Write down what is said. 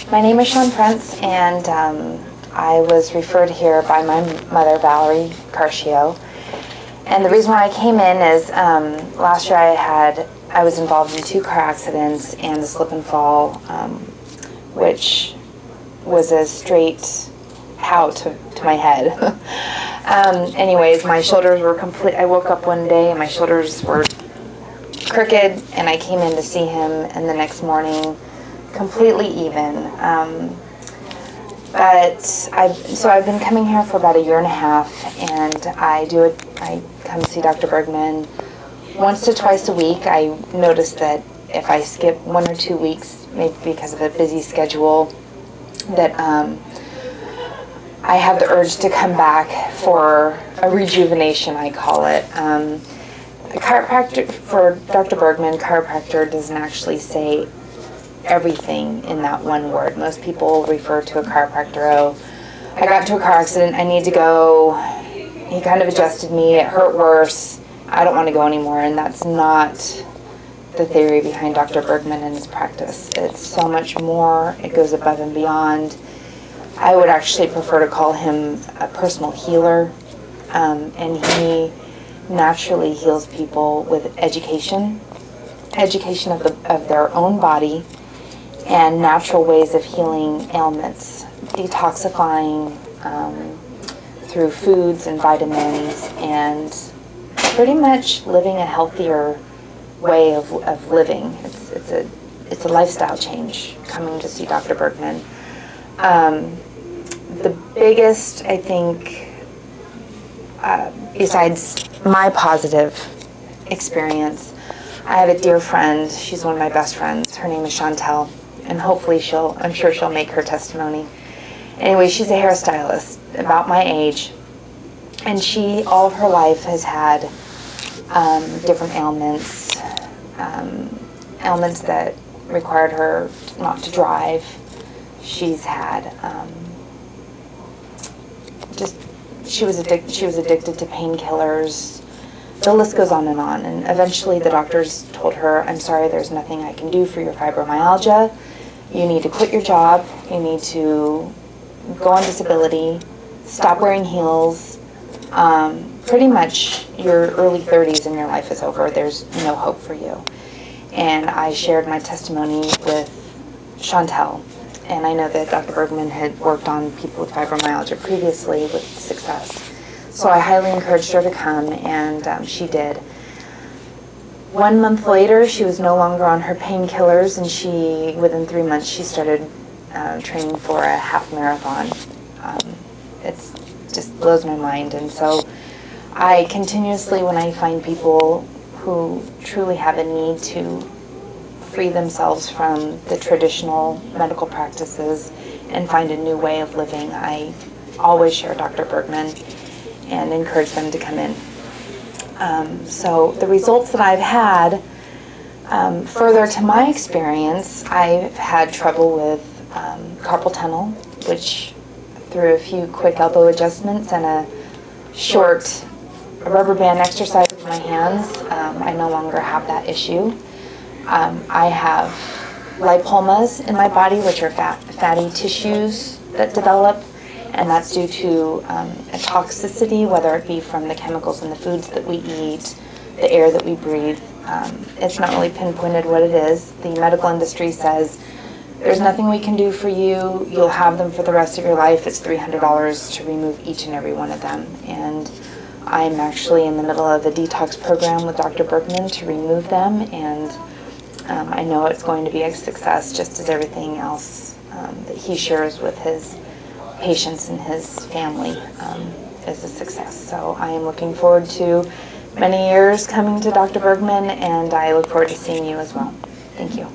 My name is Sean Prince, and I was referred here by my mother, Valerie Carcio. And the reason why I came in is last year I was involved in 2 car accidents and a slip and fall, which was a straight pow to my head. Anyways, my shoulders were I woke up one day and my shoulders were crooked, and I came in to see him, and the next morning completely even. So I've been coming here for about a year and a half, and I come see Dr. Bergman once to twice a week. I noticed that if I skip 1 or 2 weeks, maybe because of a busy schedule, that I have the urge to come back for a rejuvenation, I call it. A chiropractor, for Dr. Bergman, chiropractor doesn't actually say everything in that one word. Most people refer to a chiropractor, oh, I got into a car accident, I need to go, he kind of adjusted me, it hurt worse, I don't want to go anymore. And that's not the theory behind Dr. Bergman and his practice. It's so much more, it goes above and beyond. I would actually prefer to call him a personal healer, and he naturally heals people with education of their own body, and natural ways of healing ailments, detoxifying through foods and vitamins, and pretty much living a healthier way of living. It's a lifestyle change coming to see Dr. Bergman. The biggest, I think, besides my positive experience, I have a dear friend. She's one of my best friends. Her name is Chantel, and hopefully I'm sure she'll make her testimony. Anyway, she's a hairstylist about my age, and she all of her life has had different ailments, ailments that required her not to drive. She's had she was addicted to painkillers. The list goes on, and eventually the doctors told her, I'm sorry, there's nothing I can do for your fibromyalgia. You need to quit your job, you need to go on disability, stop wearing heels. Pretty much your early 30s and your life is over. There's no hope for you. And I shared my testimony with Chantel. And I know that Dr. Bergman had worked on people with fibromyalgia previously with success. So I highly encouraged her to come, and she did. 1 month later, she was no longer on her painkillers, and within 3 months, she started training for a half marathon. It just blows my mind. And so I continuously, when I find people who truly have a need to free themselves from the traditional medical practices and find a new way of living, I always share Dr. Bergman and encourage them to come in. So the results that I've had, further to my experience, I've had trouble with carpal tunnel, which through a few quick elbow adjustments and a short rubber band exercise with my hands, I no longer have that issue. I have lipomas in my body, which are fatty tissues that develop, and that's due to a toxicity, whether it be from the chemicals in the foods that we eat, the air that we breathe. It's not really pinpointed what it is. The medical industry says, there's nothing we can do for you, you'll have them for the rest of your life. It's $300 to remove each and every one of them. And I'm actually in the middle of a detox program with Dr. Bergman to remove them, and I know it's going to be a success, just as everything else that he shares with his patients and his family is a success. So I am looking forward to many years coming to Dr. Bergman, and I look forward to seeing you as well. Thank you.